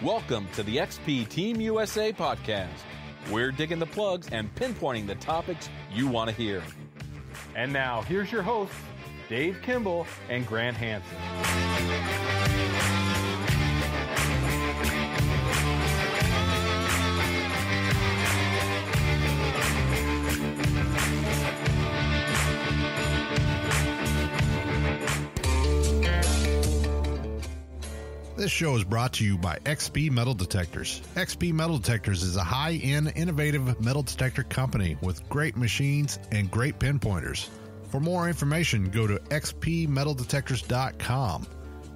Welcome to the XP Team USA podcast. We're digging the plugs and pinpointing the topics you want to hear. And now, here's your hosts, Dave Kimball and Grant Hansen. This show is brought to you by XP Metal Detectors. XP Metal Detectors is a high-end, innovative metal detector company with great machines and great pinpointers. For more information, go to xpmetaldetectors.com.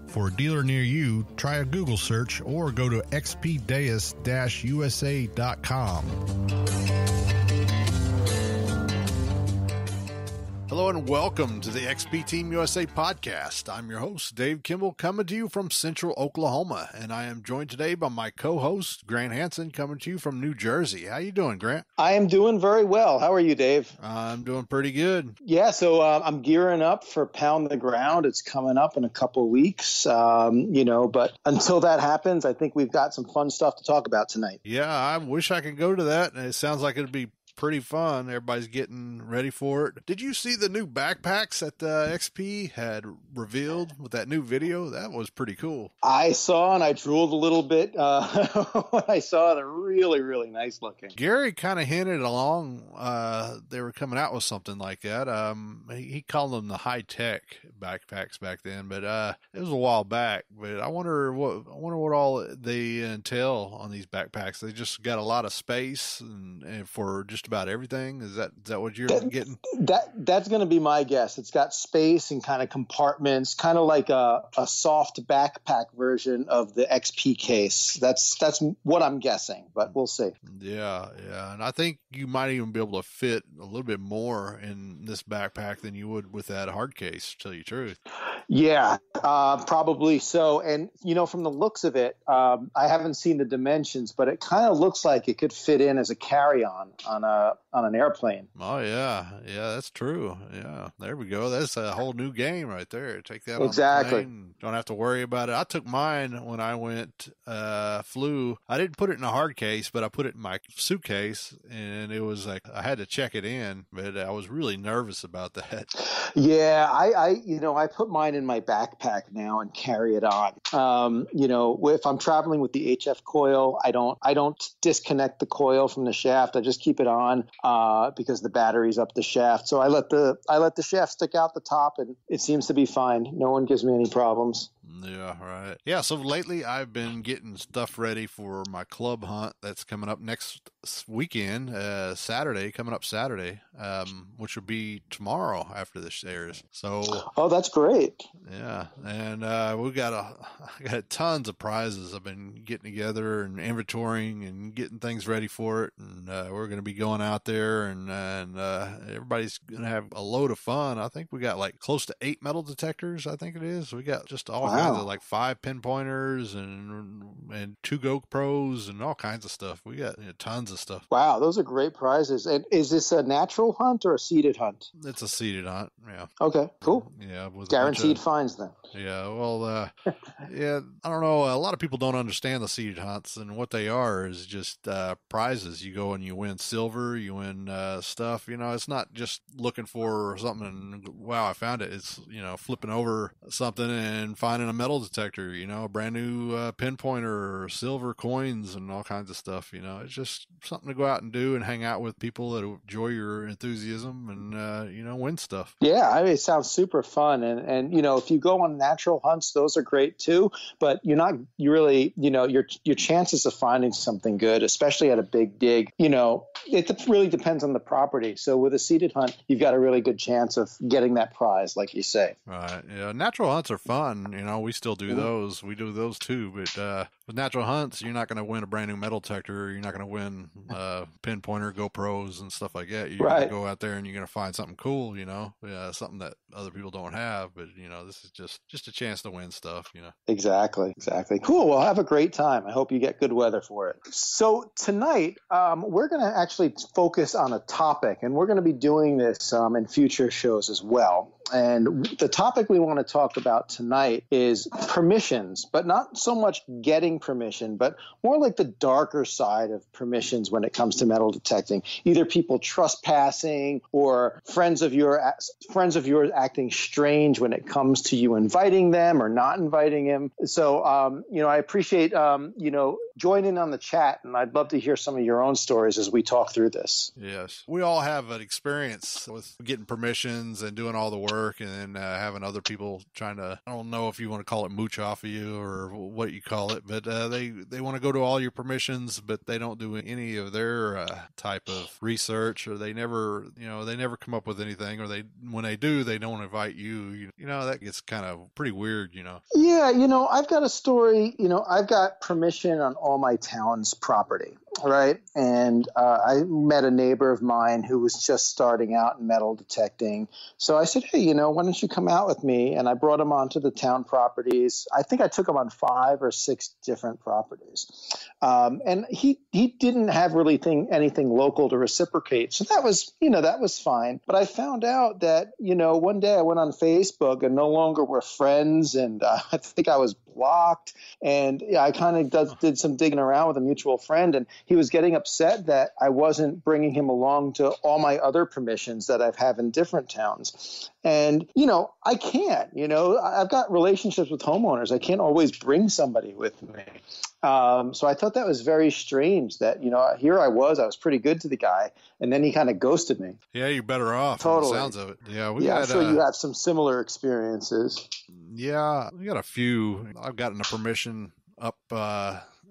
For a dealer near you, try a Google search or go to xpdeus-usa.com. Hello and welcome to the XP Team USA podcast. I'm your host, Dave Kimball, coming to you from Central Oklahoma, and I am joined today by my co-host, Grant Hansen, coming to you from New Jersey. How you doing, Grant? I am doing very well. How are you, Dave? I'm doing pretty good. Yeah, so I'm gearing up for Pound the Ground. It's coming up in a couple of weeks, but until that happens, I think we've got some fun stuff to talk about tonight. Yeah, I wish I could go to that, and it sounds like it'd be pretty fun. Everybody's getting ready for it. Did you see the new backpacks that XP had revealed with that new video? That was pretty cool. I saw and I drooled a little bit when I saw it. They're really, really nice looking. Gary kind of hinted along they were coming out with something like that. He called them the high-tech backpacks back then, but it was a while back. But I wonder what all they entail on these backpacks. They just got a lot of space and for just about everything. Is that what you're getting? That's going to be my guess. It's got space and kind of compartments, kind of like a soft backpack version of the XP case. That's what I'm guessing, but we'll see. Yeah, and I think you might even be able to fit a little bit more in this backpack than you would with that hard case, to tell you the truth. Yeah, probably so. And from the looks of it, I haven't seen the dimensions, but it kind of looks like it could fit in as a carry-on on an airplane. Oh yeah, that's true. Yeah, there we go. That's a whole new game right there. Take that exactly. On the plane. Don't have to worry about it. I took mine when I went flew. I didn't put it in a hard case, but I put it in my suitcase, and it was like I had to check it in, but I was really nervous about that. Yeah, I put mine in my backpack now and carry it on. If I'm traveling with the HF coil, I don't disconnect the coil from the shaft. I just keep it on because the battery's up the shaft. So I let the shaft stick out the top, and it seems to be fine. No one gives me any problems. Yeah, right. Yeah, so lately I've been getting stuff ready for my club hunt that's coming up next weekend, coming up Saturday, which will be tomorrow after this airs. So, oh, that's great. Yeah, and I got tons of prizes. I've been getting together and inventorying and getting things ready for it, and we're going to be going out there, and everybody's going to have a load of fun. I think we got like close to 8 metal detectors. I think it is. We got just all kinds of like 5 pinpointers and 2 GoPros and all kinds of stuff. We got tons of stuff. Wow, those are great prizes. And is this a natural hunt or a seeded hunt? It's a seeded hunt. Yeah. Okay, cool. Yeah, with guaranteed finds then. Yeah, well, yeah, I don't know. A lot of people don't understand the seeded hunts, and what they are is just prizes. You go and you win silver, you win stuff. It's not just looking for something and wow, I found it. It's flipping over something and finding a metal detector. A brand new pinpointer, silver coins, and all kinds of stuff. It's just something to go out and do and hang out with people that enjoy your enthusiasm and win stuff. Yeah, I mean, it sounds super fun, and if you go on natural hunts, those are great too. But your chances of finding something good, especially at a big dig, it really depends on the property. So with a seeded hunt, you've got a really good chance of getting that prize, like you say. Right. Yeah. Natural hunts are fun. We still do those. We do those too. But with natural hunts, you're not going to win a brand new metal detector. You're not going to win pinpointer, GoPros, and stuff like that. You're going to go out there and you're going to find something cool. Something that other people don't have. But this is just a chance to win stuff. Exactly. Cool. Well, have a great time. I hope you get good weather for it. So tonight, we're going to actually focus on a topic, and we're going to be doing this in future shows as well. And the topic we want to talk about tonight is permissions, but not so much getting permission, but more like the darker side of permissions when it comes to metal detecting. Either people trespassing or friends of yours acting strange when it comes to you inviting them or not inviting him. So, I appreciate, join in on the chat, and I'd love to hear some of your own stories as we talk through this. Yes. We all have an experience with getting permissions and doing all the work, and then having other people trying to, I don't know if you want to call it mooch off of you or what you call it, but they want to go to all your permissions, but they don't do any of their type of research, or they never come up with anything, or when they do, they don't invite you. That gets kind of pretty weird, Yeah, I've got a story. I've got permission on all my town's property, right? And I met a neighbor of mine who was just starting out in metal detecting. So I said, hey, why don't you come out with me? And I brought him onto the town properties. I think I took him on 5 or 6 different properties. And he didn't have really anything local to reciprocate. So that was fine. But I found out that, one day I went on Facebook and no longer were friends. And I think I was blocked. And I kind of did some digging around with a mutual friend. And he was getting upset that I wasn't bringing him along to all my other permissions that I've had in different towns. And, I can't, I've got relationships with homeowners. I can't always bring somebody with me. So I thought that was very strange that, here I was pretty good to the guy, and then he kind of ghosted me. Yeah, you're better off. Totally. From the sounds of it. Yeah, I'm sure you have some similar experiences. Yeah, we got a few. I've gotten a permission up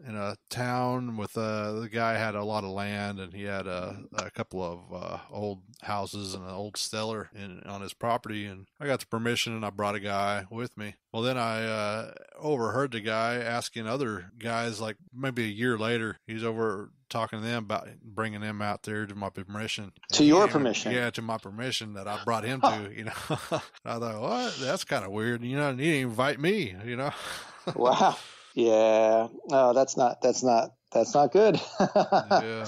in a town with the guy had a lot of land, and he had a couple of old houses and an old cellar on his property, and I got the permission and I brought a guy with me. Well, then I overheard the guy asking other guys, like maybe a year later, he's over talking to them about bringing them out there to my permission. To your permission? Yeah, to my permission that I brought him to, I thought, what? That's kind of weird. He didn't invite me, Wow. Yeah. No, that's not good. Yeah.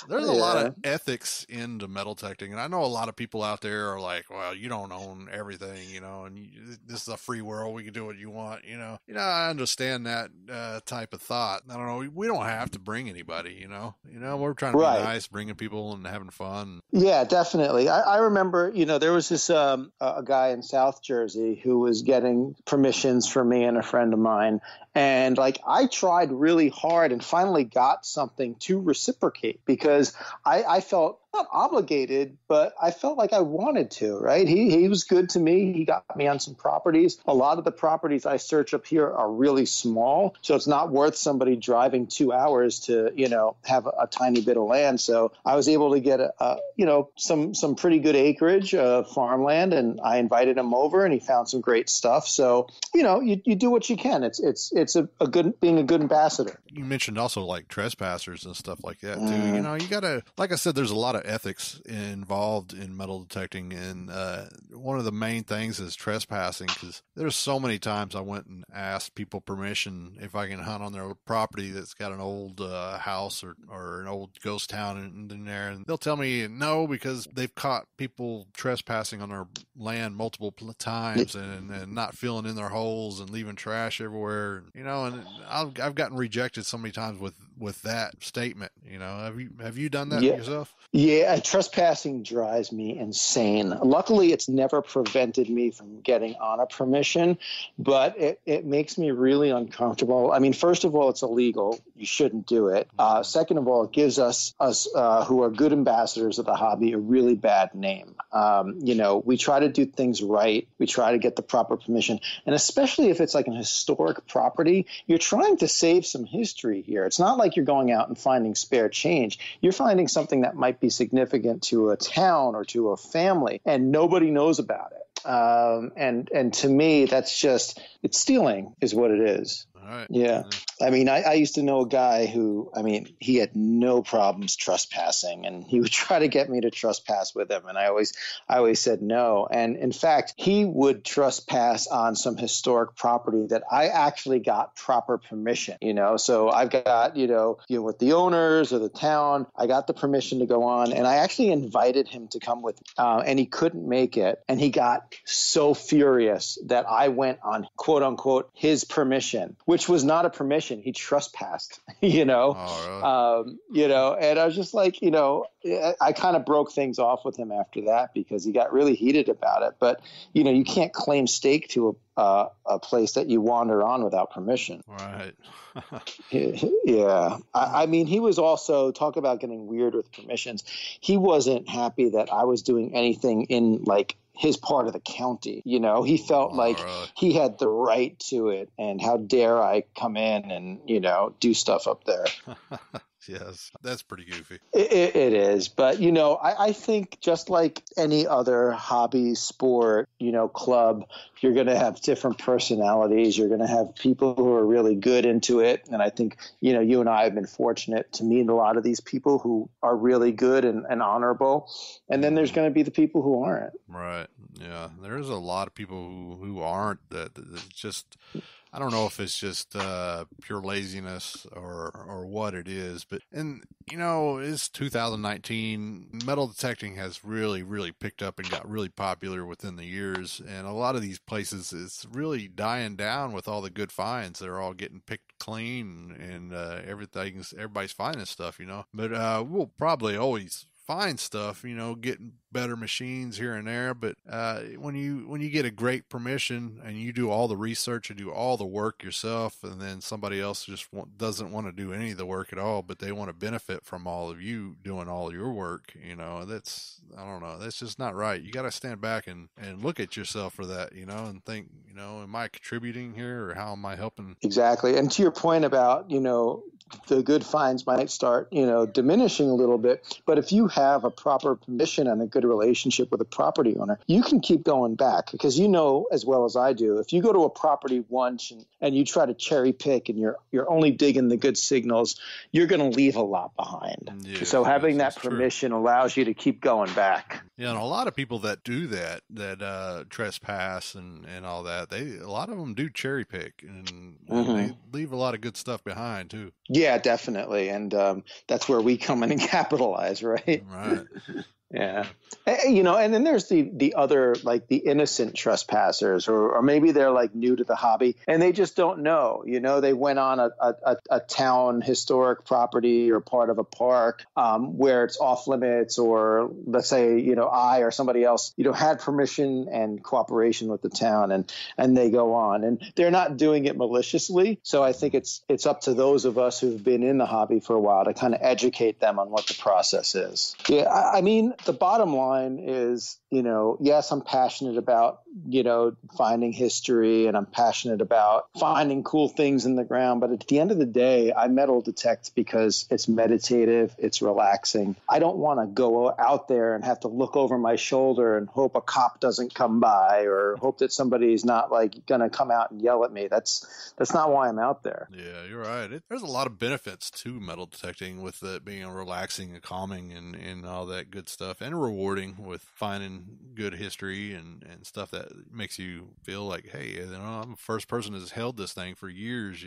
There's a lot of ethics into metal detecting, and I know a lot of people out there are like, well, you don't own everything, and this is a free world. We can do what you want, I understand that type of thought. I don't know. We don't have to bring anybody, we're trying to be nice, bringing people and having fun. Yeah, definitely. I remember, there was this a guy in South Jersey who was getting permissions for me and a friend of mine. And I tried really hard and finally got something to reciprocate because I felt not obligated, but I felt like I wanted to, right? He was good to me. He got me on some properties. A lot of the properties I search up here are really small, so it's not worth somebody driving 2 hours to, have a tiny bit of land. So I was able to get some pretty good acreage of farmland, and I invited him over, and he found some great stuff. So, you do what you can. It's being a good ambassador. You mentioned also like trespassers and stuff like that too. You gotta, like I said, there's a lot of ethics involved in metal detecting, and one of the main things is trespassing, because there's so many times I went and asked people permission if I can hunt on their property that's got an old house or an old ghost town in there, and they'll tell me no because they've caught people trespassing on their land multiple times and not filling in their holes and leaving trash everywhere, and I've gotten rejected so many times with that statement. Have you done that yourself? Yeah, trespassing drives me insane. Luckily, it's never prevented me from getting on a permission, but it makes me really uncomfortable. I mean, first of all, it's illegal. You shouldn't do it. Second of all, it gives us who are good ambassadors of the hobby a really bad name. We try to do things right. We try to get the proper permission. And especially if it's like an historic property, you're trying to save some history here. It's not like you're going out and finding spare change. You're finding something that might be significant to a town or to a family, and nobody knows about it. And to me, that's it's stealing is what it is. All right. Yeah. I mean, I used to know a guy who, I mean, he had no problems trespassing, and he would try to get me to trespass with him. And I always said no. And in fact, he would trespass on some historic property that I actually got proper permission, So I've got, with the owners or the town, I got the permission to go on. And I actually invited him to come with, and he couldn't make it. And he got so furious that I went on, quote unquote, his permission, which was not a permission. He trespassed, Oh, really? And I was just like, I kind of broke things off with him after that because he got really heated about it. But, you can't claim stake to a place that you wander on without permission. Right. Yeah. I mean, he was also, talk about getting weird with permissions. He wasn't happy that I was doing anything in like his part of the county. He felt like he had the right to it, and how dare I come in and, do stuff up there. Yes, that's pretty goofy. It is. But, I think just like any other hobby, sport, club, you're going to have different personalities. You're going to have people who are really good into it. And I think, you and I have been fortunate to meet a lot of these people who are really good and honorable. And then there's going to be the people who aren't. Right. Yeah. There's a lot of people who aren't that just... I don't know if it's just pure laziness or what it is, but it's 2019. Metal detecting has really, really picked up and got really popular within the years, and a lot of these places it's really dying down with all the good finds. They're all getting picked clean, and everybody's finding stuff, But we'll probably always find stuff, getting better machines here and there. But when you get a great permission and you do all the research and do all the work yourself, and then somebody else just doesn't want to do any of the work at all, but they want to benefit from all of you doing all your work, that's, I don't know, that's just not right. You got to stand back and look at yourself for that, and think, am I contributing here, or how am I helping? Exactly. And to your point about, the good finds might start, diminishing a little bit. But if you have a proper permission and a good relationship with a property owner, you can keep going back, because as well as I do, if you go to a property once and you try to cherry pick and you're only digging the good signals, you're going to leave a lot behind. Yeah, so having that permission allows you to keep going back. Yeah, and a lot of people that do that trespass and all that, a lot of them do cherry pick, and they leave a lot of good stuff behind too. Yeah, definitely. And that's where we come in and capitalize, right? Right. Yeah. And then there's the other, like the innocent trespassers, or maybe they're like new to the hobby and they just don't know, they went on a town historic property or part of a park where it's off limits, or let's say, I or somebody else, had permission and cooperation with the town, and they go on and they're not doing it maliciously. So I think it's up to those of us who've been in the hobby for a while to kind of educate them on what the process is. Yeah. I mean, the bottom line is, yes, I'm passionate about, finding history, and I'm passionate about finding cool things in the ground. But at the end of the day, I metal detect because it's meditative, it's relaxing. I don't want to go out there and have to look over my shoulder and hope a cop doesn't come by, or hope that somebody's not like going to come out and yell at me. That's not why I'm out there. Yeah, you're right. There's a lot of benefits to metal detecting, with it being relaxing and calming and all that good stuff, and rewarding with finding good history and stuff that makes you feel like, hey, I'm the first person that's held this thing for years,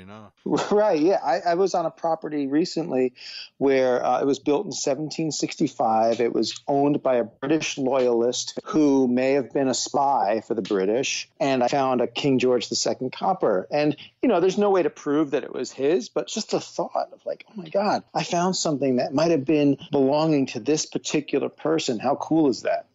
Right. Yeah. I was on a property recently where it was built in 1765. It was owned by a British loyalist who may have been a spy for the British. And I found a King George II copper. And, there's no way to prove that it was his, but just the thought of like, oh my God, I found something that might have been belonging to this particular person. How cool is that?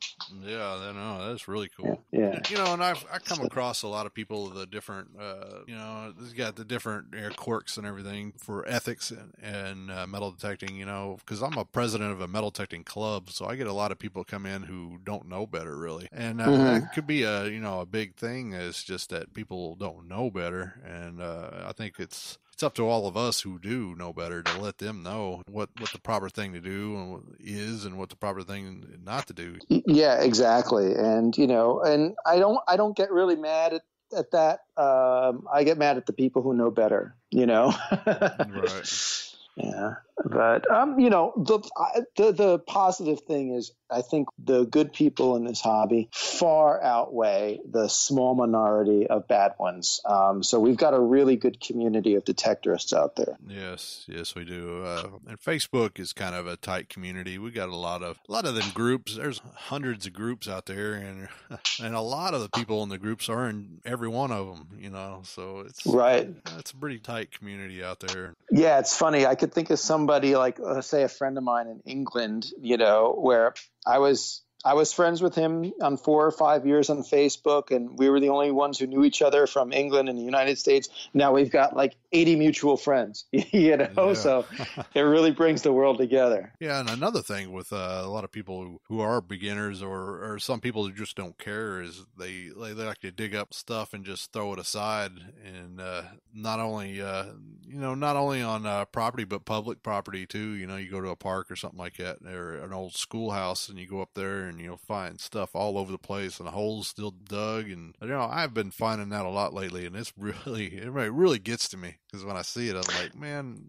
Yeah, no, that's really cool. Yeah. And I come across a lot of people, the different, they've got the different quirks and everything for ethics and metal detecting, because I'm a president of a metal detecting club, so I get a lot of people come in who don't know better, really. And that could be a big thing, is just that people don't know better. And I think it's up to all of us who do know better to let them know what the proper thing to do is, and what the proper thing not to do. Yeah, exactly. And and I don't get really mad at that, I get mad at the people who know better, Right. Yeah, but the positive thing is I think the good people in this hobby far outweigh the small minority of bad ones. So we've got a really good community of detectorists out there. Yes, we do. And Facebook is kind of a tight community. We got a lot of them groups. There's hundreds of groups out there, and a lot of the people in the groups are in every one of them. So it's right. It's a pretty tight community out there. Yeah, it's funny. I could think of somebody like, say, a friend of mine in England, where I was friends with him on 4 or 5 years on Facebook, and we were the only ones who knew each other from England and the United States. Now we've got like 80 mutual friends, Yeah. So it really brings the world together. Yeah, and another thing with a lot of people who are beginners or some people who just don't care is they like to dig up stuff and just throw it aside, and not only on property but public property too. You go to a park or something like that, or an old schoolhouse, and you go up there and you'll find stuff all over the place and holes still dug, and I've been finding that a lot lately, and it really gets to me, because when I see it, I'm like, man,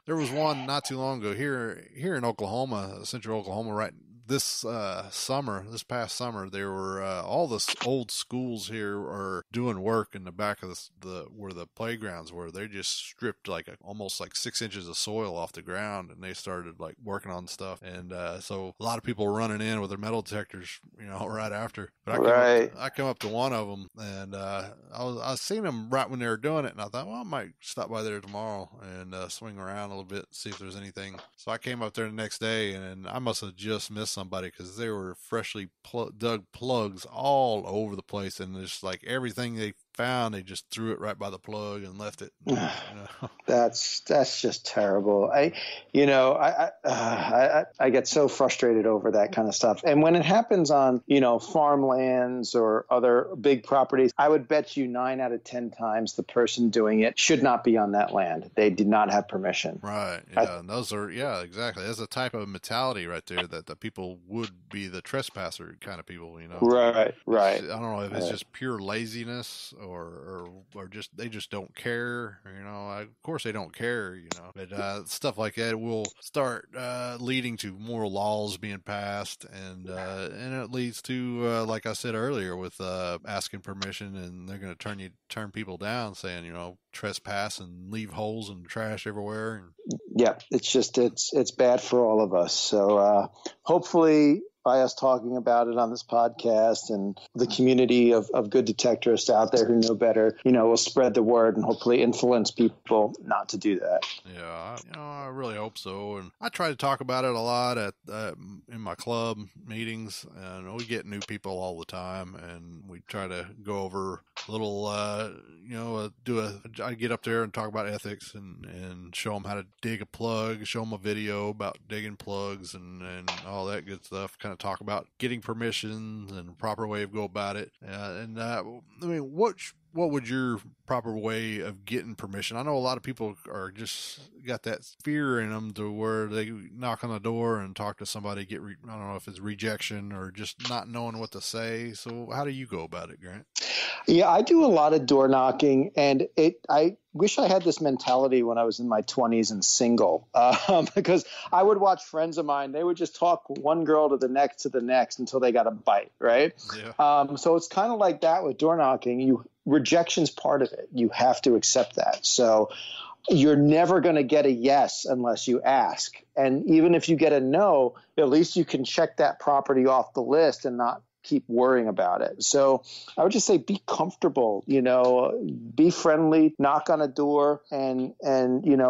there was one not too long ago here in Oklahoma, central Oklahoma, right this past summer, there were all the old schools here are doing work in the back of where the playgrounds were. They just stripped almost 6 inches of soil off the ground, and they started working on stuff. And so a lot of people were running in with their metal detectors, right after. But I come up to one of them, and I was seeing them right when they were doing it, and I thought, well, I might stop by there tomorrow and swing around a little bit, see if there's anything. So I came up there the next day, and I must have just missed somebody, because there were freshly dug plugs all over the place, and just everything they found, they just threw it right by the plug and left it. That's just terrible. I get so frustrated over that kind of stuff. And when it happens on, farmlands or other big properties, I would bet you 9 out of 10 times the person doing it should not be on that land. They did not have permission. Right. Yeah. And those are, exactly. That's a type of mentality right there that the people would be the trespasser kind of people, Right. I don't know if it's just pure laziness or just they just don't care. Of course they don't care. But stuff like that will start leading to more laws being passed, and it leads to like I said earlier, with asking permission, and they're going to turn people down, saying trespass and leave holes and trash everywhere. Yeah, it's bad for all of us. So hopefully, by us talking about it on this podcast, and the community of good detectorists out there who know better, will spread the word and hopefully influence people not to do that. Yeah, I really hope so. And I try to talk about it a lot in my club meetings, and we get new people all the time, and we try to go over a little, I get up there and talk about ethics and show them how to dig a plug, show them a video about digging plugs and all that good stuff. Kind of talk about getting permission and the proper way of go about it. What would your proper way of getting permission? I know a lot of people are just got that fear in them to where they knock on the door and talk to somebody, I don't know if it's rejection or just not knowing what to say. So how do you go about it, Grant? Yeah, I do a lot of door knocking, and I wish I had this mentality when I was in my 20s and single, because I would watch friends of mine. They would just talk one girl to the next until they got a bite, right? Yeah. So it's kind of like that with door knocking. Rejection's part of it. You have to accept that. So you're never going to get a yes unless you ask. And even if you get a no, at least you can check that property off the list and not keep worrying about it. So I would just say be comfortable, be friendly, knock on a door and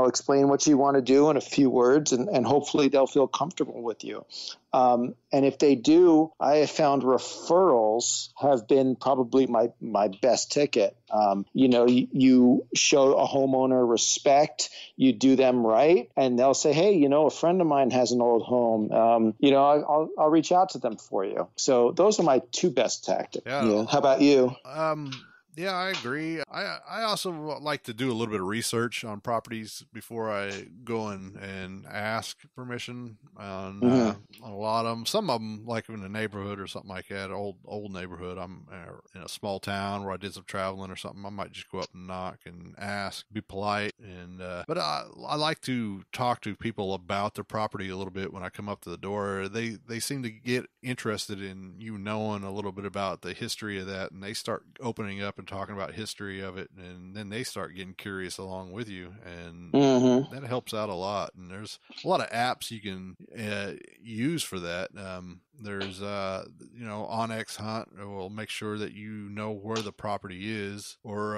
explain what you want to do in a few words, and hopefully they'll feel comfortable with you. And if they do, I have found referrals have been probably my best ticket. You show a homeowner respect, you do them right, and they'll say, hey, a friend of mine has an old home. I'll reach out to them for you. So those are my two best tactics. Yeah. How about you? Yeah, I agree. I also like to do a little bit of research on properties before I go and ask permission on a lot of them. Some of them, like in a neighborhood or something like that, old neighborhood. I'm in a small town where I did some traveling or something. I might just go up and knock and ask, be polite, and but I like to talk to people about their property a little bit when I come up to the door. They seem to get interested in you knowing a little bit about the history of that, and they start opening up and talking about history of it, and then they start getting curious along with you, and that helps out a lot. And there's a lot of apps you can use for that. There's Onyx Hunt will make sure that you know where the property is, or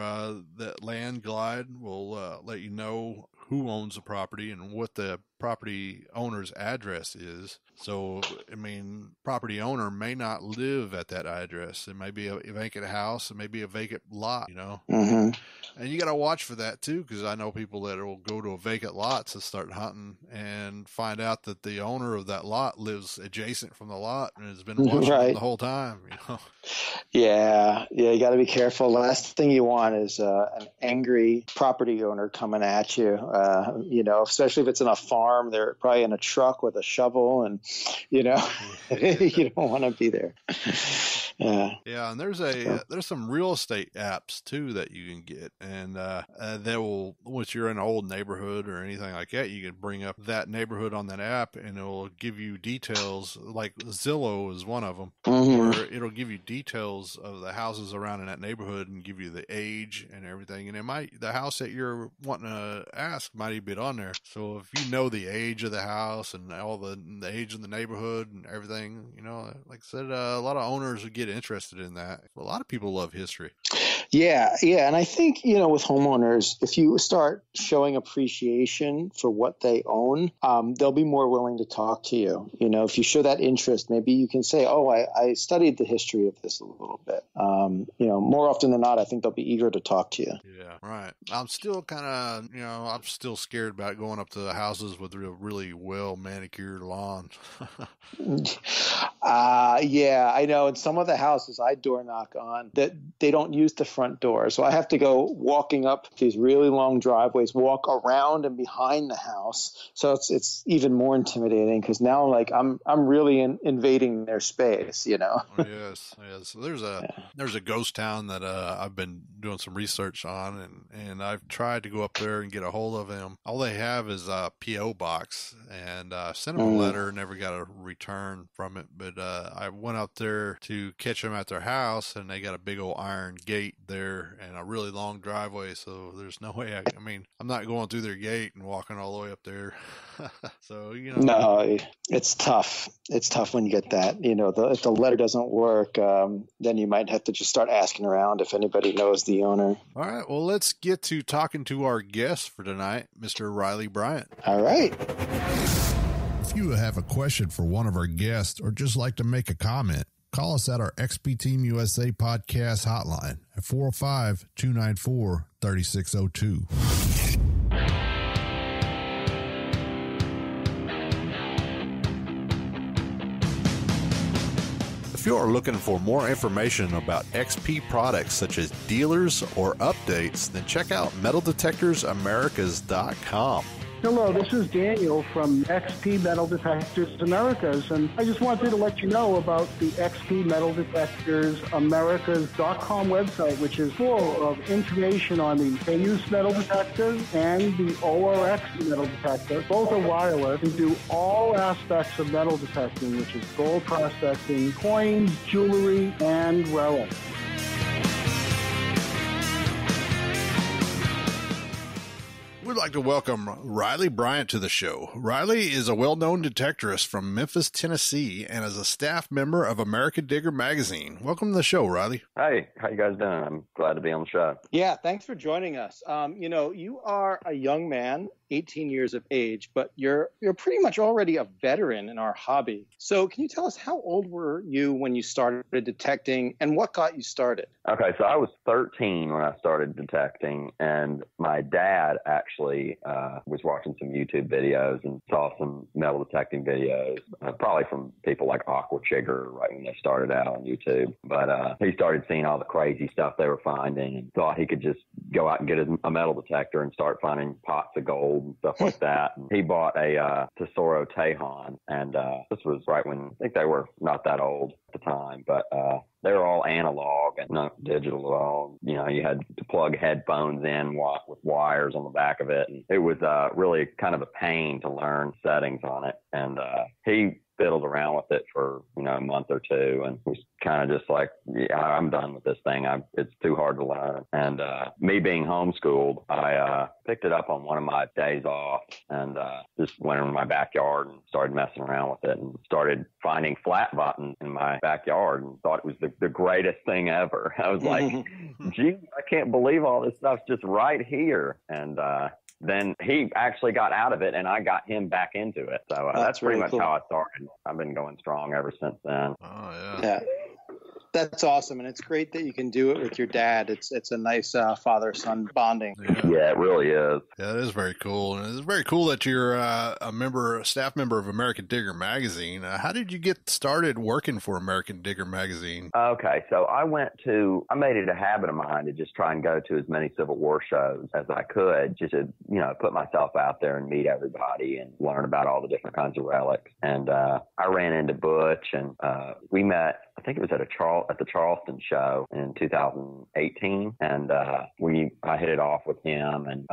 that Land Glide will let you know who owns the property and what the property owner's address is. So, I mean, property owner may not live at that address. It may be a vacant house. It may be a vacant lot, And you got to watch for that, too, because I know people that will go to a vacant lot to start hunting and find out that the owner of that lot lives adjacent from the lot and has been watching them the whole time, Yeah, you got to be careful. Last thing you want is an angry property owner coming at you, especially if it's in a farm. They're probably in a truck with a shovel, and, you don't want to be there. Yeah, and there's some real estate apps too that you can get, and they will, once you're in an old neighborhood or anything like that, you can bring up that neighborhood on that app, and it will give you details. Like Zillow is one of them, where it'll give you details of the houses around in that neighborhood and give you the age and everything. And the house that you're wanting to ask might even be on there. So if you know the age of the house and all the age of the neighborhood and everything, like I said, a lot of owners would get interested in that. A lot of people love history. Yeah. And I think, with homeowners, if you start showing appreciation for what they own, they'll be more willing to talk to you. If you show that interest, maybe you can say, oh, I studied the history of this a little bit. More often than not, I think they'll be eager to talk to you. Yeah, right. I'm still kind of, I'm still scared about going up to the houses with really well manicured lawns. Yeah, I know. In some of the houses I door knock on, that they don't use the front door. So I have to go walking up these really long driveways, walk around and behind the house. So it's even more intimidating because now I'm really invading their space, Yes. So there's a ghost town that I've been doing some research on, and I've tried to go up there and get a hold of them. All they have is a P.O. box, and I sent them a letter, never got a return from it. But I went out there to catch them at their house, and they got a big old iron gate there and a really long driveway. So there's no way I'm not going through their gate and walking all the way up there. So, No, it's tough. It's tough when you get that. If the letter doesn't work, then you might have to just start asking around if anybody knows the owner. All right. Well, let's get to talking to our guest for tonight, Mr. Riley Bryant. All right. If you have a question for one of our guests or just like to make a comment, call us at our XP Team USA podcast hotline at 405-294-3602. If you are looking for more information about XP products such as dealers or updates, then check out MetalDetectorsAmericas.com. Hello, this is Daniel from XP Metal Detectors Americas, and I just wanted to let you know about the XP Metal Detectors Americas.com website, which is full of information on the K-use metal detector and the ORX metal detector. Both are wireless and do all aspects of metal detecting, which is gold prospecting, coins, jewelry, and relics. We'd like to welcome Riley Bryant to the show. Riley is a well-known detectorist from Memphis, Tennessee, and is a staff member of American Digger magazine. Welcome to the show, Riley. Hi, how you guys doing? I'm glad to be on the show. Yeah, thanks for joining us. You are a young man, 18 years of age, but you're pretty much already a veteran in our hobby. So can you tell us, how old were you when you started detecting, and what got you started? Okay, so I was 13 when I started detecting, and my dad actually actually was watching some YouTube videos and saw some metal detecting videos, probably from people like Aqua Chigger right when they started out on YouTube. But he started seeing all the crazy stuff they were finding and thought he could just go out and get a metal detector and start finding pots of gold and stuff like that. And he bought a Tesoro Tejon, and this was right when I think they were not that old at the time, but they were all analog and not digital at all. You know, you had to plug headphones in with wires on the back of it. And it was really kind of a pain to learn settings on it. And he fiddled around with it for, a month or two, and was kind of just like, yeah, I'm done with this thing. It's too hard to learn. And me being homeschooled, I picked it up on one of my days off and just went in my backyard and started messing around with it and started finding flat buttons in my backyard and thought it was the greatest thing ever. I was like, gee, I can't believe all this stuff's just right here. And then he actually got out of it, and I got him back into it. So that's pretty much how I started. I've been going strong ever since then. Oh, Yeah. That's awesome, and it's great that you can do it with your dad. It's a nice father-son bonding. Yeah, it really is. Yeah, it is very cool, and it's very cool that you're a staff member of American Digger magazine. How did you get started working for American Digger magazine? Okay, so I made it a habit of mine to just try and go to as many Civil War shows as I could, just to put myself out there and meet everybody and learn about all the different kinds of relics. And I ran into Butch, and we met. I think it was at the Charleston show in 2018, and I hit it off with him. And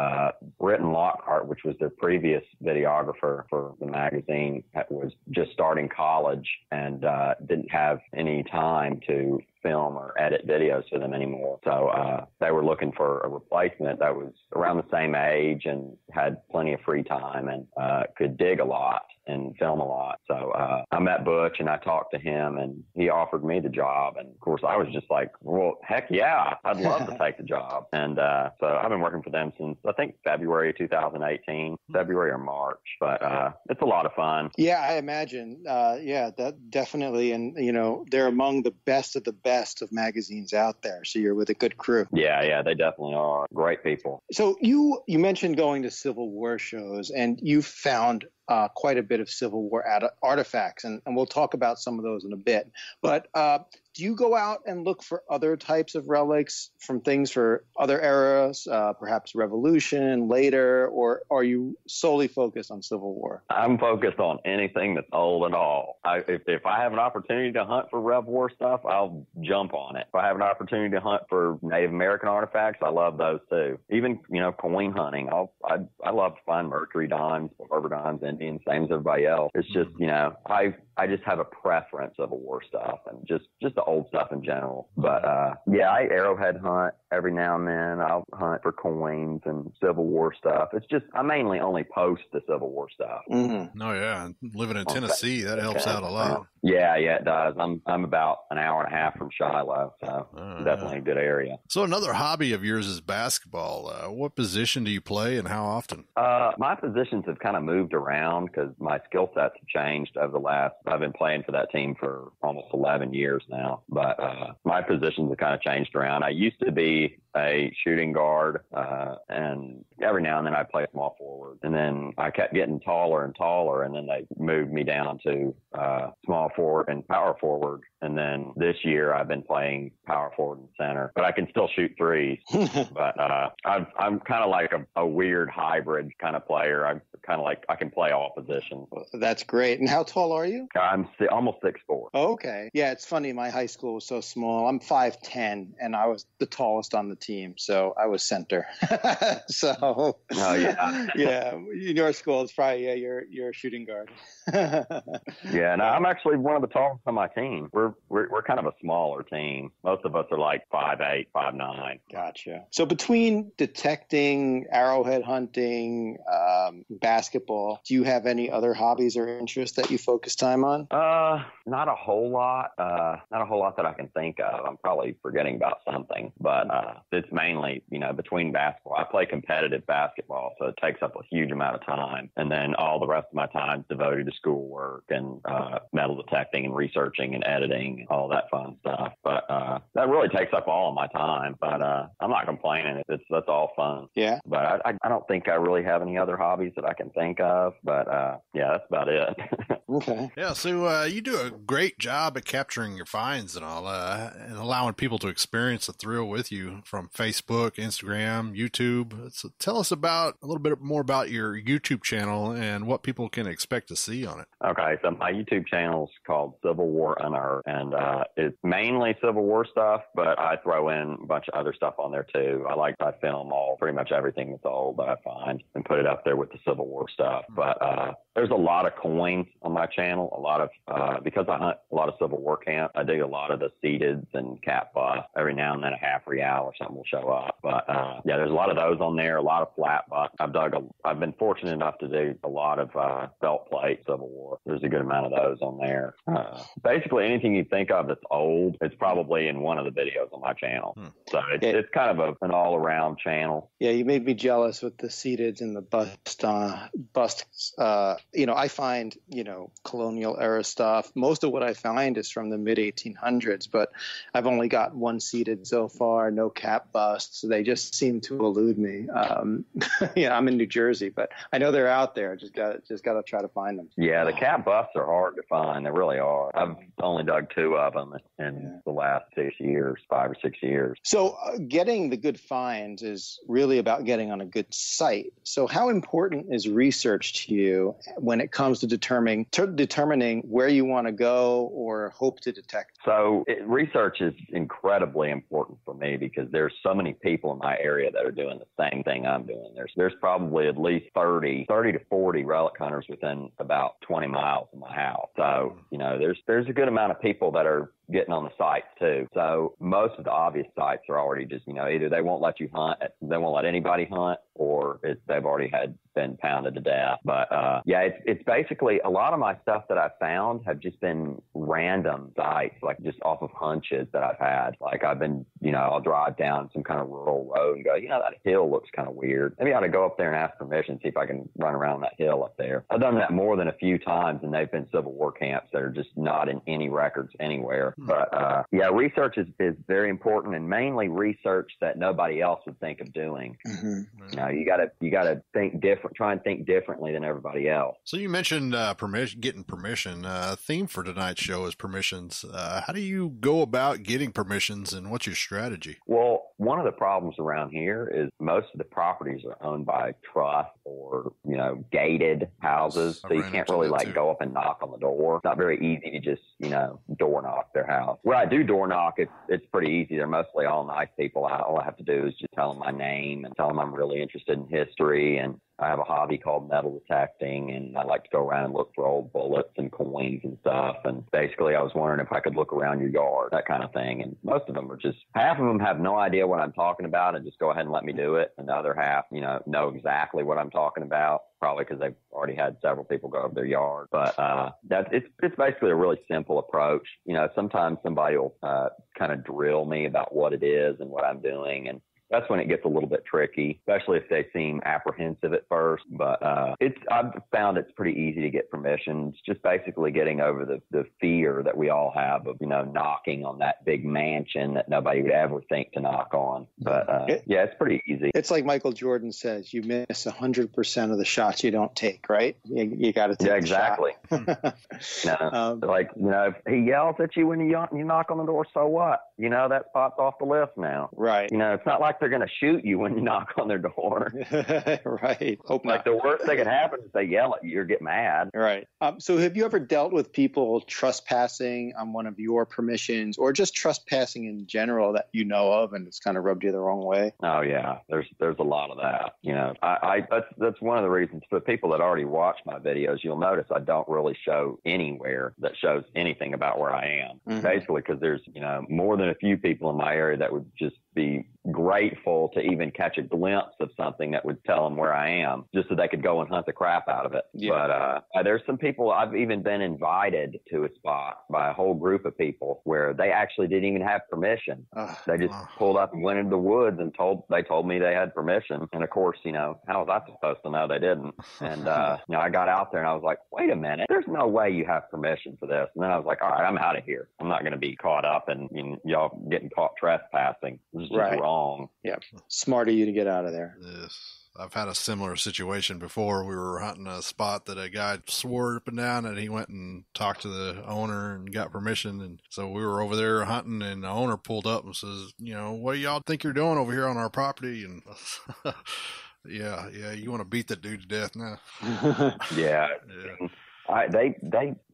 Britton Lockhart, which was the previous videographer for the magazine, was just starting college and didn't have any time to film or edit videos for them anymore. So they were looking for a replacement that was around the same age and had plenty of free time and could dig a lot and film a lot. So I met Butch and I talked to him, and he offered me the job. And of course I was just like, well, heck yeah, I'd love to take the job. And so I've been working for them since I think February 2018, February or March. But it's a lot of fun. Yeah, I imagine. Yeah, that definitely. And they're among the best of magazines out there. So you're with a good crew. Yeah, they definitely are. Great people. So you mentioned going to Civil War shows, and you found quite a bit of Civil War artifacts, and we'll talk about some of those in a bit. But do you go out and look for other types of relics from things for other eras, perhaps Revolution, later, or are you solely focused on Civil War? I'm focused on anything that's old at all. If I have an opportunity to hunt for Rev War stuff, I'll jump on it. If I have an opportunity to hunt for Native American artifacts, I love those too. Even, coin hunting. I love to find Mercury dimes, Barber dimes, Indians, same as everybody else. It's just, I just have a preference of Civil War stuff and just the old stuff in general. But I arrowhead hunt every now and then. I'll hunt for coins and Civil War stuff. It's just I mainly only post the Civil War stuff. Mm-hmm. Oh yeah, living in Tennessee, that helps out a lot. Yeah, it does. I'm about an hour and a half from Shiloh, so definitely a good area. So another hobby of yours is basketball. What position do you play and how often? My positions have kind of moved around because my skill sets have changed over the last. I've been playing for that team for almost 11 years now, but my positions have kind of changed around. I used to be a shooting guard, and every now and then I play small forward. And then I kept getting taller and taller, and then they moved me down to small forward and power forward. And then this year I've been playing power forward and center, but I can still shoot threes. But I'm kind of like a weird hybrid kind of player. I'm kind of like I can play all positions. That's great. And how tall are you? I'm almost 6'4". Oh, okay. Yeah, it's funny. My high school was so small. I'm 5'10", and I was the tallest on the team, so I was center. So. Oh yeah. Yeah. In your school, it's probably you're a shooting guard. Yeah. No, I'm actually one of the tallest on my team. We're kind of a smaller team. Most of us are like 5'8", 5'9". Gotcha. So between detecting, arrowhead hunting, basketball, do you have any other hobbies or interests that you focus time on? Not a whole lot. Not a whole lot that I can think of. I'm probably forgetting about something, but it's mainly, between basketball. I play competitive basketball, so it takes up a huge amount of time. And then all the rest of my time is devoted to schoolwork and metal detecting and researching and editing editing, all that fun stuff. But that really takes up all of my time. But I'm not complaining. That's all fun. Yeah. But I don't think I really have any other hobbies that I can think of. But yeah, that's about it. Okay. Yeah, so you do a great job at capturing your finds and all, and allowing people to experience the thrill with you from Facebook, Instagram, YouTube. So tell us about a little bit more about your YouTube channel and what people can expect to see on it. Okay, so my YouTube channel is called Civil War Unearthed, and it's mainly Civil War stuff, but I throw in a bunch of other stuff on there too. I film pretty much everything that's old that I find and put it up there with the Civil War stuff. But there's a lot of coins on my channel, a lot of because I hunt a lot of Civil War camp, I dig a lot of the seededs and cap buff. Every now and then a half real or something will show up. But yeah, there's a lot of those on there, a lot of flat buck. I've been fortunate enough to do a lot of felt plate Civil War. There's a good amount of those on there. Basically anything you think of that's old, it's probably in one of the videos on my channel. So it's kind of an all around channel. Yeah, you made me jealous with the seededs and the busts. I find, colonial era stuff. Most of what I find is from the mid 1800s, but I've only got one seeded so far, no cap busts. They just seem to elude me. I'm in New Jersey, but I know they're out there. Just got to try to find them. Yeah, the cap busts are hard to find. They really are. I've only dug 2 of them in the last 6 years, 5 or 6 years. So getting the good finds is really about getting on a good site. So how important is research to you when it comes to determining where you want to go or hope to detect? So research is incredibly important for me because there's so many people in my area that are doing the same thing I'm doing. There's probably at least 30 to 40 relic hunters within about 20 miles of my house. So, there's a good amount of people that are getting on the sites too. So most of the obvious sites are already just, either they won't let you hunt, they won't let anybody hunt, or they've already been pounded to death. But it's basically a lot of my stuff that I've found have just been random sites, like just off of hunches that I've had. Like I've been, I'll drive down some kind of rural road and go, that hill looks kind of weird. Maybe I ought to go up there and ask permission, see if I can run around that hill up there. I've done that more than a few times, and they've been Civil War camps that are just not in any records anywhere. But research is very important, and mainly research that nobody else would think of doing. Mm-hmm. You gotta think different, try and think differently than everybody else. So you mentioned getting permission. Theme for tonight's show is permissions. How do you go about getting permissions, and what's your strategy? Well, one of the problems around here is most of the properties are owned by trust or, gated houses. So you can't really go up and knock on the door. It's not very easy to just, door knock their house. Where I do door knock, it's pretty easy. They're mostly all nice people. All I have to do is just tell them my name and tell them I'm really interested in history, and I have a hobby called metal detecting, and I like to go around and look for old bullets and coins and stuff. And basically, I was wondering if I could look around your yard, that kind of thing. And most of them are half of them have no idea what I'm talking about and just go ahead and let me do it. And the other half, know exactly what I'm talking about, probably because they've already had several people go over their yard. But it's basically a really simple approach. Sometimes somebody will kind of drill me about what it is and what I'm doing, and that's when it gets a little bit tricky, especially if they seem apprehensive at first. But I've found it's pretty easy to get permissions, just basically getting over the fear that we all have of, knocking on that big mansion that nobody would ever think to knock on. But it's pretty easy. It's like Michael Jordan says, you miss 100% of the shots you don't take, right? You got to take exactly. If he yells at you when you knock on the door, so what? That spot's off the list now. Right. It's not like they're going to shoot you when you knock on their door. Right. Hope not. The worst that could happen is they yell at you or get mad. Right. So have you ever dealt with people trespassing on one of your permissions, or just trespassing in general that you know of and it's kind of rubbed you the wrong way? Oh yeah. There's a lot of that. That's one of the reasons for people that already watch my videos. You'll notice I don't really show anywhere that shows anything about where I am. Mm-hmm. Basically because there's, more than a few people in my area that would just be grateful to even catch a glimpse of something that would tell them where I am, just so they could go and hunt the crap out of it. Yeah. But there's some people, I've even been invited to a spot by a whole group of people where they actually didn't even have permission. They just pulled up and went into the woods and they told me they had permission. And of course, you know, how was I supposed to know they didn't? And, you know, I got out there and I was like, wait a minute, there's no way you have permission for this. And then I was like, all right, I'm out of here. I'm not going to be caught up and y'all getting caught trespassing. This is just wrong. Yeah. Smart of you to get out of there. Yes. I've had a similar situation before. We were hunting a spot that a guy swore up and down, and he went and talked to the owner and got permission. And so we were over there hunting, and the owner pulled up and says, you know, what do y'all think you're doing over here on our property? And yeah, you want to beat that dude to death now. Yeah. They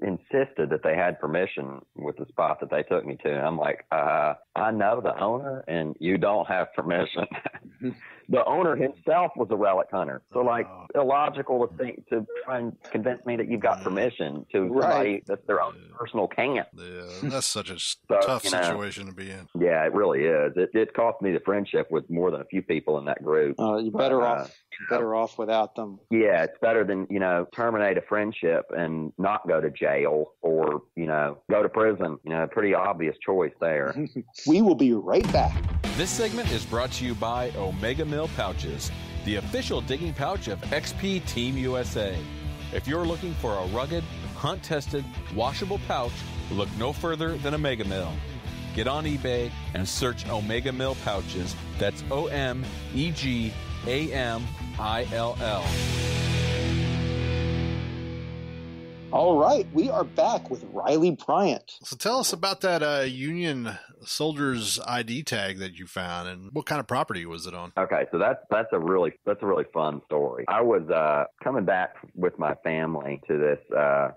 insisted that they had permission with the spot that they took me to. And I'm like, I know the owner, and you don't have permission. The owner himself was a relic hunter. So, like, illogical to try and convince me that you've got permission to somebody that's their own personal camp. Yeah, that's such a tough situation to be in. Yeah, it really is. It cost me the friendship with more than a few people in that group. You're better off without them. Yeah, it's better than, you know, terminate a friendship and not go to jail or, you know, go to prison. You know, pretty obvious choice there. We will be right back. This segment is brought to you by Omega Mill Pouches, the official digging pouch of XP Team USA. If you're looking for a rugged, hunt-tested, washable pouch, look no further than Omega Mill. Get on eBay and search Omega Mill Pouches. That's OMEGAMILL. All right, we are back with Riley Bryant. So tell us about that Union Soldier's ID tag that you found, and what kind of property was it on? Okay, so that's a really fun story. I was coming back with my family to this.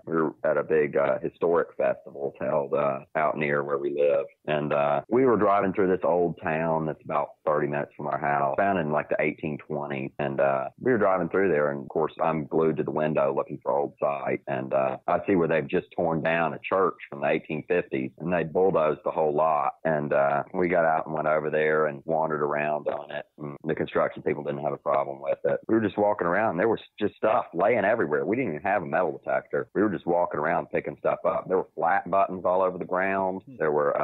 We were at a big historic festival held out near where we live, and we were driving through this old town that's about 30 minutes from our house, found in like the 1820s, and we were driving through there, and of course I'm glued to the window looking for old site, and I see where they've just torn down a church from the 1850s, and they bulldozed the whole lot. And we got out and went over there and wandered around on it. And the construction people didn't have a problem with it. We were just walking around, and there was just stuff laying everywhere. We didn't even have a metal detector. We were just walking around picking stuff up. There were flat buttons all over the ground. There were,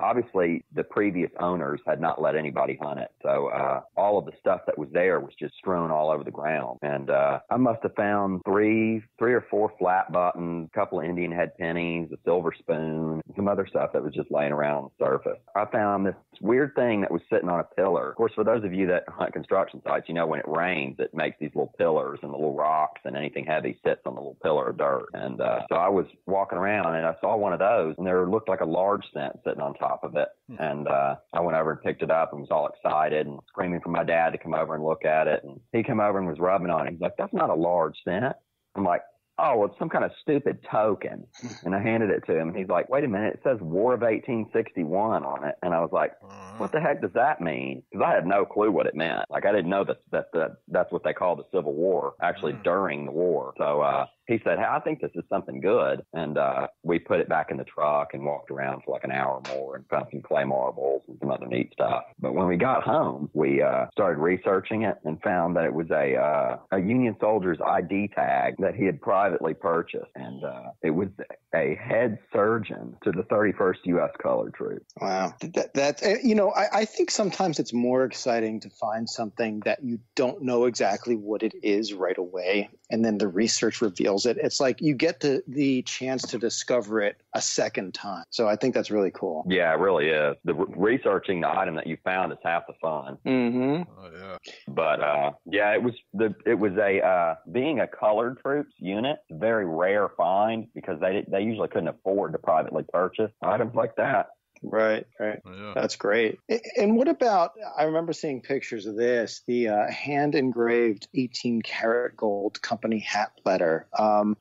obviously the previous owners had not let anybody hunt it. So all of the stuff that was there was just strewn all over the ground. And I must have found three or four flat buttons, a couple of Indian head pennies, a silver spoon, some other stuff that was just laying around on the surface. I found this weird thing that was sitting on a pillar. Of course, for those of you that hunt construction sites, you know when it rains, it makes these little pillars, and the little rocks and anything heavy sits on the little pillar of dirt. And so I was walking around, and I saw one of those, and there looked like a large cent sitting on top of it. And I went over and picked it up and was all excited and screaming for my dad to come over and look at it. And he came over and was rubbing on it. He's like, "That's not a large cent." I'm like, "Oh, well, it's some kind of stupid token." And I handed it to him, and he's like, "Wait a minute, it says War of 1861 on it." And I was like, "What the heck does that mean?" Because I had no clue what it meant. Like, I didn't know that's what they called the Civil War, actually during the war. So he said, "Hey, I think this is something good." And we put it back in the truck and walked around for like an hour more and found some clay marbles and some other neat stuff. But when we got home, we started researching it and found that it was a Union soldier's ID tag that he had privately purchased. And it was a head surgeon to the 31st U.S. Colored Troops. Wow. That's, I think sometimes it's more exciting to find something that you don't know exactly what it is right away, and then the research reveals it. It's like you get the chance to discover it a second time. So I think that's really cool. Yeah, it really is. The researching the item that you found is half the fun. Mm-hmm. Oh, yeah. But it was a being a colored troops unit, a very rare find because they usually couldn't afford to privately purchase items like that. Right. Yeah. That's great. And what about, I remember seeing pictures of this, the hand-engraved 18-karat gold company hat letter.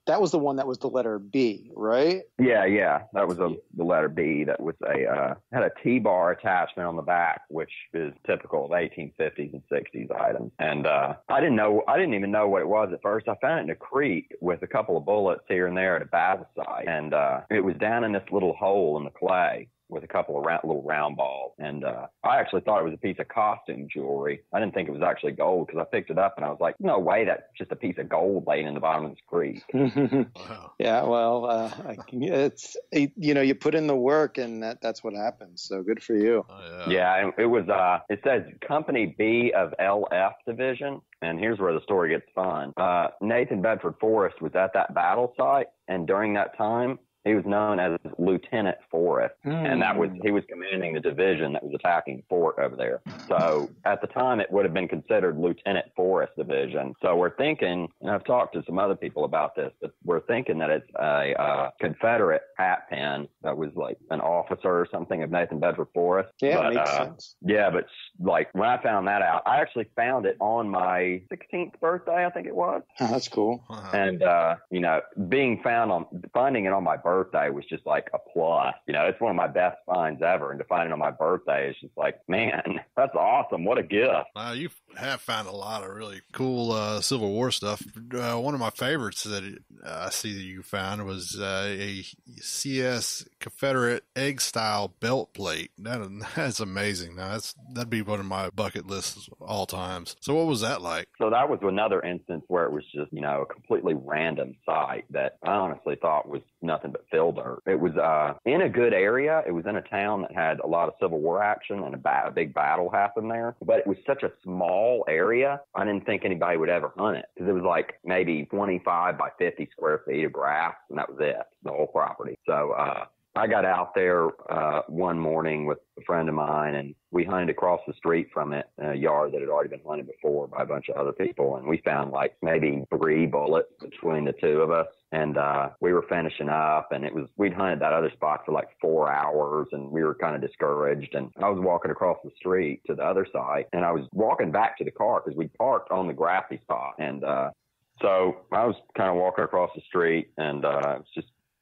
That was the one that was the letter B, right? Yeah. That was the letter B. That was had a T-bar attachment on the back, which is typical of 1850s and 60s items. And I didn't even know what it was at first. I found it in a creek with a couple of bullets here and there at a battle site. And it was down in this little hole in the clay. with a couple of little round balls. And I actually thought it was a piece of costume jewelry. I didn't think it was actually gold because I picked it up and I was like, no way, that's just a piece of gold laying in the bottom of this creek. Wow. Yeah, well, it's you put in the work and that's what happens. So good for you. Yeah, and it was. It says Company B of LF Division, and here's where the story gets fun. Nathan Bedford Forrest was at that battle site, and during that time, he was known as Lieutenant Forrest, and he was commanding the division that was attacking the fort over there. So at the time, it would have been considered Lieutenant Forrest Division. So we're thinking, and I've talked to some other people about this, but we're thinking that it's a Confederate hat pin that was like an officer or something of Nathan Bedford Forrest. Yeah, it makes sense. Yeah, but like when I found that out, I actually found it on my 16th birthday, I think it was. Oh, that's cool. And finding it on my birthday was just like a plus. It's one of my best finds ever, and to find it on my birthday is just like, man, that's awesome. What a gift. You have found a lot of really cool Civil War stuff. One of my favorites that I see that you found was a CS Confederate egg-style belt plate. That's amazing. Now, that'd be one of my bucket lists all times. So what was that like? So that was another instance where it was just, a completely random site that I honestly thought was nothing but fill dirt. It was in a good area. It was in a town that had a lot of Civil War action, and a big battle happened there. But it was such a small area, I didn't think anybody would ever hunt it, because it was like maybe 25 by 50 square feet of grass, and that was it, the whole property. So I got out there one morning with a friend of mine, and we hunted across the street from it in a yard that had already been hunted before by a bunch of other people. And we found like maybe 3 bullets between the two of us. And we were finishing up, and we'd hunted that other spot for like 4 hours, and we were kind of discouraged. And I was walking across the street to the other side, and I was walking back to the car because we parked on the grassy spot. And so I was kind of walking across the street, and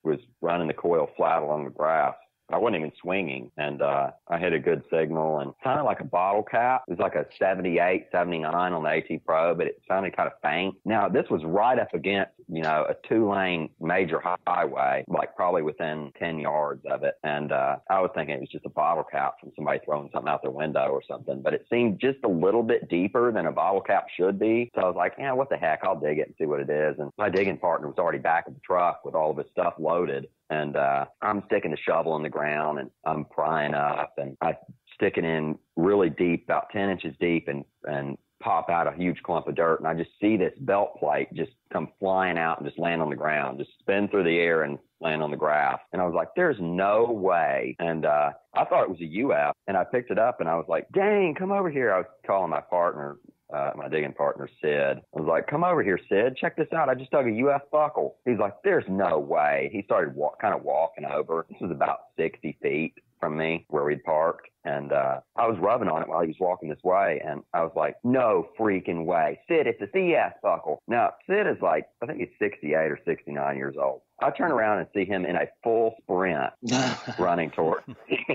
was running the coil flat along the grass. I wasn't even swinging, and I hit a good signal, and kind of like a bottle cap. It was like a 78, 79 on the AT Pro, but it sounded kind of faint. Now, this was right up against, a 2-lane major highway, like probably within 10 yards of it. And I was thinking it was just a bottle cap from somebody throwing something out their window or something, but it seemed just a little bit deeper than a bottle cap should be. So I was like, yeah, what the heck? I'll dig it and see what it is. And my digging partner was already back in the truck with all of his stuff loaded. And I'm sticking the shovel in the ground, and I'm prying up, and I stick it in really deep, about 10 inches deep, and pop out a huge clump of dirt. And I just see this belt plate just come flying out and just land on the ground, just spin through the air and land on the grass. And I was like, there's no way. And I thought it was a UF, and I picked it up, and I was like, dang, come over here. I was calling my partner, my digging partner, Sid. I was like, come over here, Sid. Check this out. I just dug a UF buckle. He's like, there's no way. He started kind of walking over. This was about 60 feet from me where we'd parked. And I was rubbing on it while he was walking this way. And I was like, no freaking way. Sid, it's a CS buckle. Now, Sid is like, I think he's 68 or 69 years old. I turn around and see him in a full sprint running toward me.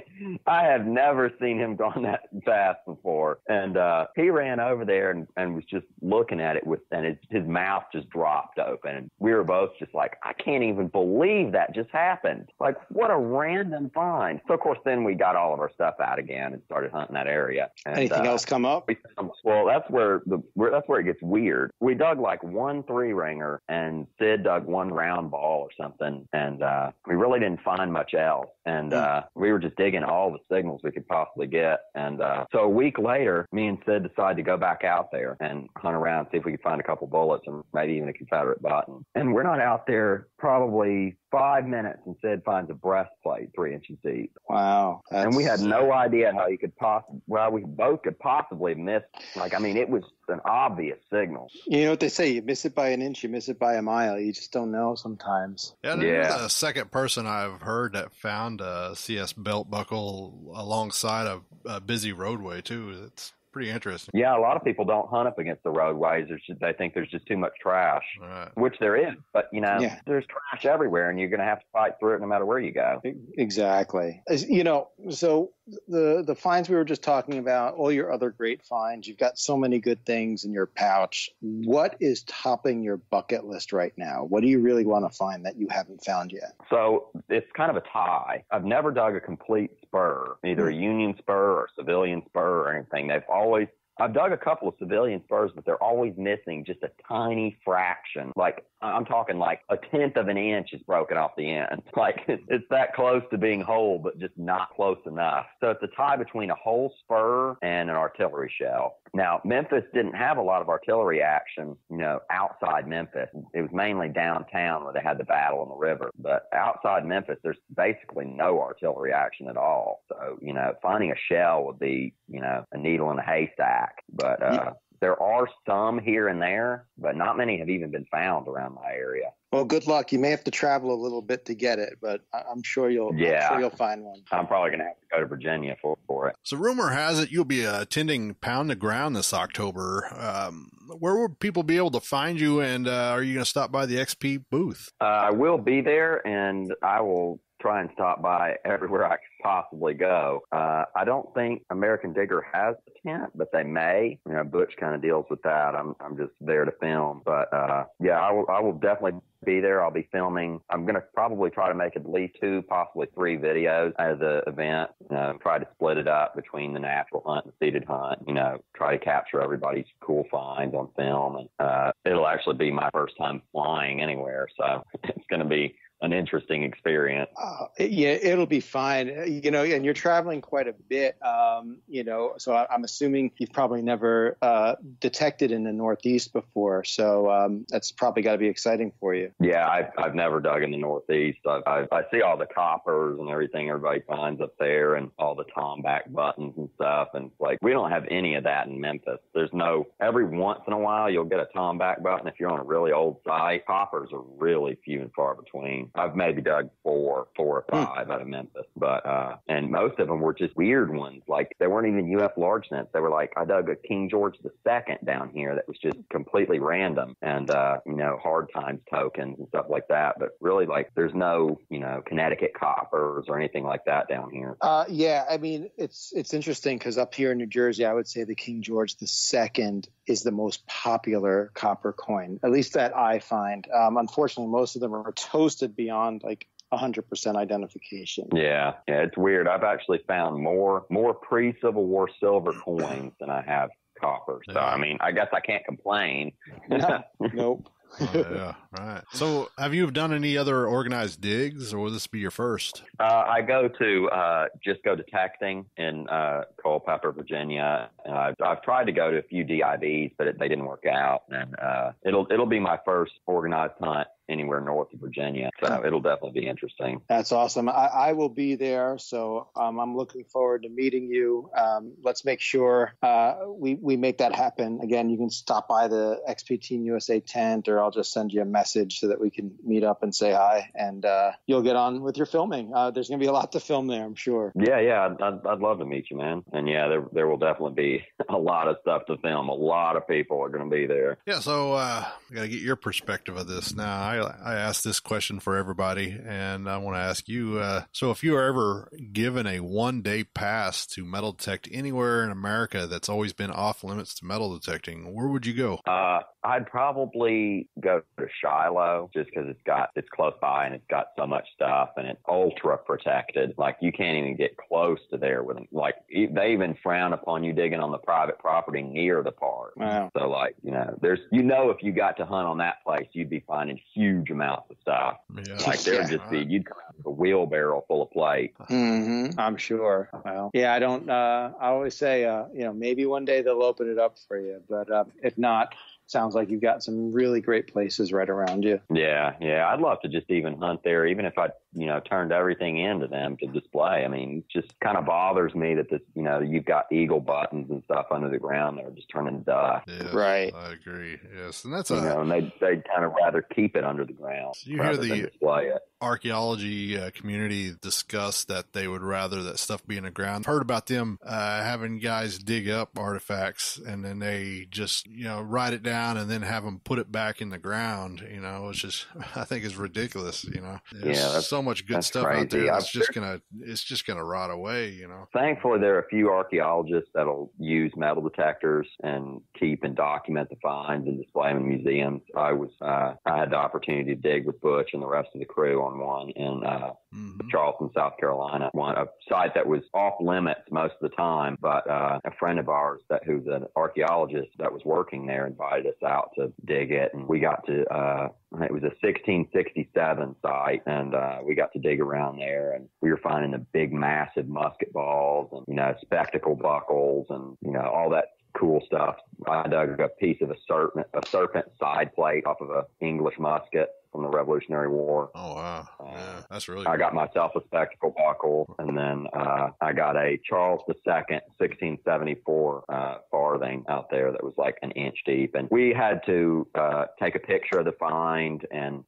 I have never seen him gone that fast before. And he ran over there and was just looking at it and his mouth just dropped open. And we were both just like, I can't even believe that just happened. Like, what a random find. So, of course, then we got all of our stuff out again and started hunting that area. And, anything else come up? Well, that's where it gets weird. We dug like 1 3-ringer, and Sid dug 1 round ball or something, and we really didn't find much else. And we were just digging all the signals we could possibly get. And so a week later, me and Sid decided to go back out there and hunt around, see if we could find a couple bullets and maybe even a Confederate button. And we're not out there probably 5 minutes, and Sid finds a breastplate 3 inches deep. Wow. And we had no idea how you could we both could possibly miss. Like, I mean, it was an obvious signal. You know what they say, you miss it by an inch, you miss it by a mile. You just don't know sometimes. Yeah, there's a second person I've heard that found a CS belt buckle alongside a busy roadway too. pretty interesting. Yeah, a lot of people don't hunt up against the roadways. They think there's just too much trash, which there is. But, there's trash everywhere, and you're going to have to fight through it no matter where you go. Exactly. So the finds we were just talking about, all your other great finds, you've got so many good things in your pouch. What is topping your bucket list right now? What do you really want to find that you haven't found yet? So it's kind of a tie. I've never dug a complete spur, either a Union spur or civilian spur or anything. I've dug a couple of civilian spurs, but they're always missing just a tiny fraction. Like, I'm talking like 1/10 of an inch is broken off the end. Like, it's that close to being whole, but just not close enough. So it's a tie between a whole spur and an artillery shell. Now, Memphis didn't have a lot of artillery action, outside Memphis. It was mainly downtown where they had the battle on the river. But outside Memphis, there's basically no artillery action at all. So, finding a shell would be, a needle in a haystack. But there are some here and there, but not many have even been found around my area. Well, good luck. You may have to travel a little bit to get it, but I'm sure you'll find one. I'm probably going to have to go to Virginia for it. So rumor has it you'll be attending Pound the Ground this October. Where would people be able to find you, and are you going to stop by the XP booth? I will be there, and I will try and stop by everywhere I can possibly go. I don't think American Digger has a tent, but they may. Butch kind of deals with that. I'm just there to film. But I will definitely be there. I'll be filming. I'm going to probably try to make at least 2, possibly 3 videos as an event. Try to split it up between the natural hunt and the seated hunt. Try to capture everybody's cool finds on film. And it'll actually be my first time flying anywhere, so it's going to be an interesting experience. It'll be fine. And you're traveling quite a bit, so I'm assuming you've probably never detected in the Northeast before. So that's probably got to be exciting for you. Yeah, I've never dug in the Northeast. I see all the coppers and everything everybody finds up there and all the tomback buttons and stuff. And it's like, we don't have any of that in Memphis. Every once in a while you'll get a tomback button if you're on a really old site. Coppers are really few and far between. I've maybe dug 4 or 5 out of Memphis, but and most of them were just weird ones. Like, they weren't even UF large scents. They were like, I dug a King George II down here that was just completely random, and hard times tokens and stuff like that. But really, like, there's no Connecticut coppers or anything like that down here. I mean, it's interesting because up here in New Jersey, I would say the King George II is the most popular copper coin, at least that I find. Unfortunately, most of them are toasted beyond like 100% identification. Yeah, it's weird. I've actually found more pre-Civil War silver coins than I have copper. So, I mean, I guess I can't complain. Nope. Yeah, right. So have you done any other organized digs, or will this be your first? I go to detecting in Culpeper, Virginia. I've tried to go to a few DIVs, but they didn't work out. And it'll be my first organized hunt anywhere north of Virginia. So it'll definitely be interesting. That's awesome. I will be there. So I'm looking forward to meeting you. Let's make sure we make that happen. Again, you can stop by the XP Team USA tent, or I'll just send you a message so that we can meet up and say hi, and you'll get on with your filming. There's going to be a lot to film there, I'm sure. Yeah. I'd love to meet you, man. And yeah, there will definitely be a lot of stuff to film. A lot of people are going to be there. Yeah. So I got to get your perspective of this now. I asked this question for everybody, and I want to ask you, so if you are ever given a 1-day pass to metal detect anywhere in America that's always been off limits to metal detecting, where would you go? I'd probably go to Shiloh, just because it's close by and it's got so much stuff, and it's ultra protected. Like, you can't even get close to there with them. Like, they even frown upon you digging on the private property near the park. Wow. So, like, if you got to hunt on that place, you'd be finding huge amounts of stuff. Yeah. Like, there would just be, you'd come out with a wheelbarrow full of plate. Mm-hmm. I'm sure. Well, yeah, I always say, maybe one day they'll open it up for you, but if not, sounds like you've got some really great places right around you. Yeah. I'd love to just even hunt there, even if I, turned everything into them to display. I mean, it just kind of bothers me that you've got eagle buttons and stuff under the ground that are just turning to dust. Yes, right. I agree. Yes. And that's and they'd kind of rather keep it under the ground so you rather hear than display it. archaeology community discuss that they would rather that stuff be in the ground. I've heard about them having guys dig up artifacts and then they just, write it down and then have them put it back in the ground. It's just, I think it's ridiculous. There's so much good stuff crazy. out there. It's just gonna rot away. Thankfully, there are a few archaeologists that'll use metal detectors and keep and document the finds and display them in museums. I had the opportunity to dig with Butch and the rest of the crew on one in Charleston, South Carolina, a site that was off limits most of the time, but a friend of ours who's an archaeologist that was working there invited us out to dig it, and we got to it was a 1667 site, and we got to dig around there, and we were finding the big massive musket balls and spectacle buckles and all that cool stuff. I dug a piece of a serpent side plate off of an English musket from the Revolutionary War. Oh, wow. Yeah, that's really I cool. got myself a spectacle buckle, and then I got a Charles II 1674 farthing out there that was like an inch deep. And we had to take a picture of the find and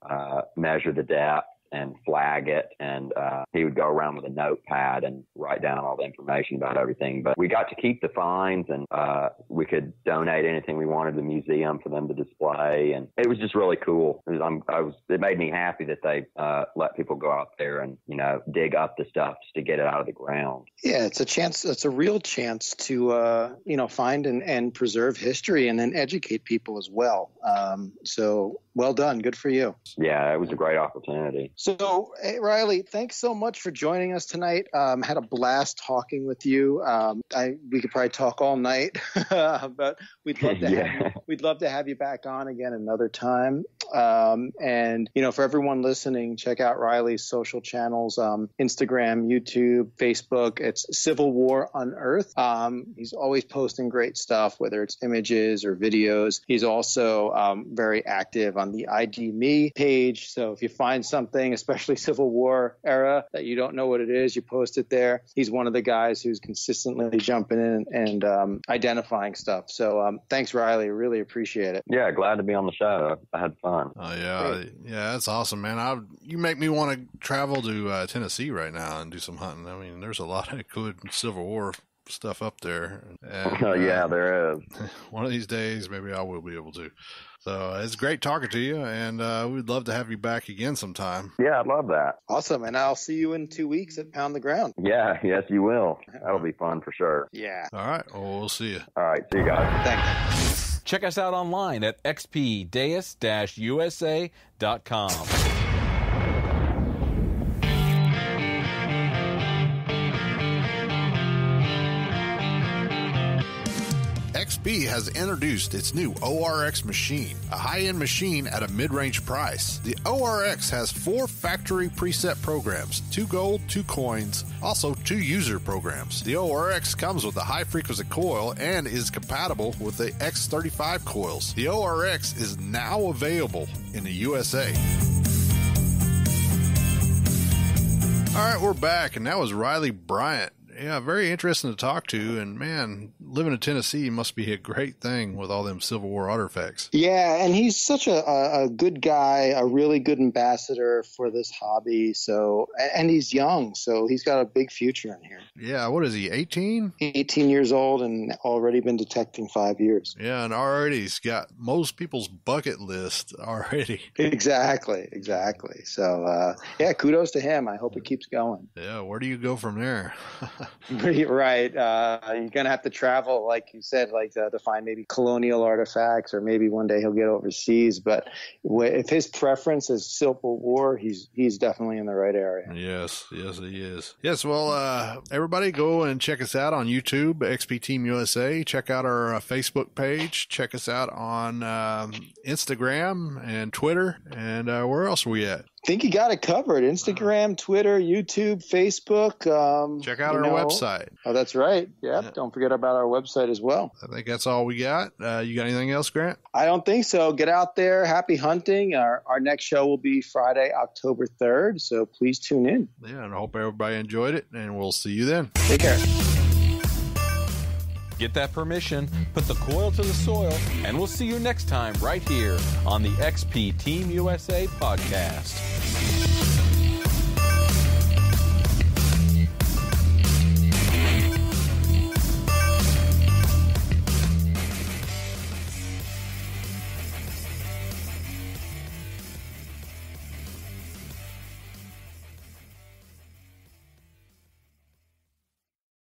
measure the depth and flag it, and he would go around with a notepad and write down all the information about everything. But we got to keep the finds, and we could donate anything we wanted to the museum for them to display, and it was just really cool. It made me happy that they let people go out there and dig up the stuff just to get it out of the ground. Yeah, it's a chance. It's a real chance to find and preserve history, and then educate people as well. So well done, good for you. Yeah, it was a great opportunity. So, hey, Riley, thanks so much for joining us tonight. Had a blast talking with you. We could probably talk all night, but we'd love to have you back on again another time. And for everyone listening, check out Riley's social channels: Instagram, YouTube, Facebook. It's Civil War Unearthed. He's always posting great stuff, whether it's images or videos. He's also very active on the ID Me page. So if you find something, especially Civil War era, that you don't know what it is, you post it there. He's one of the guys who's consistently jumping in and identifying stuff. So thanks, Riley. Really appreciate it. Yeah, glad to be on the show. I had fun. Oh, yeah. Great. Yeah, that's awesome, man. You make me want to travel to Tennessee right now and do some hunting. I mean, there's a lot of good Civil War stuff up there. And, yeah, there is. One of these days, maybe I will be able to. So it's great talking to you, and we'd love to have you back again sometime. Yeah, I'd love that. Awesome, and I'll see you in 2 weeks at Pound the Ground. Yeah, yes, you will. That'll be fun for sure. Yeah. All right, well, we'll see you. All right, see you guys. Thanks. Check us out online at xpdeus-usa.com. XP has introduced its new ORX machine, a high-end machine at a mid-range price. The ORX has 4 factory preset programs, 2 gold, 2 coins, also 2 user programs. The ORX comes with a high-frequency coil and is compatible with the X35 coils. The ORX is now available in the USA. All right, we're back, and that was Riley Bryant. Yeah, very interesting to talk to, and man, living in Tennessee must be a great thing with all them Civil War artifacts. Yeah, and he's such a good guy, a really good ambassador for this hobby. So, and he's young, so he's got a big future in here. Yeah, what is he, 18? 18 years old and already been detecting 5 years. Yeah, and already he's got most people's bucket list already. Exactly. So, yeah, kudos to him. I hope it keeps going. Yeah, where do you go from there? Right. You're going to have to travel, like you said, to find maybe colonial artifacts, or maybe one day he'll get overseas. But if his preference is Civil War, he's definitely in the right area. Yes, he is. Yes, well, everybody go and check us out on YouTube, XP Team USA. Check out our Facebook page. Check us out on Instagram and Twitter. And where else are we at? I think you got it covered. Instagram, Twitter, YouTube, Facebook. Check out our website. Oh, that's right. Yep. Yeah. Don't forget about our website as well. I think that's all we got. You got anything else, Grant? I don't think so. Get out there. Happy hunting. Our next show will be Friday, October 3rd. So please tune in. Yeah, and I hope everybody enjoyed it, and we'll see you then. Take care. Get that permission, put the coil to the soil, and we'll see you next time right here on the XP Team USA podcast.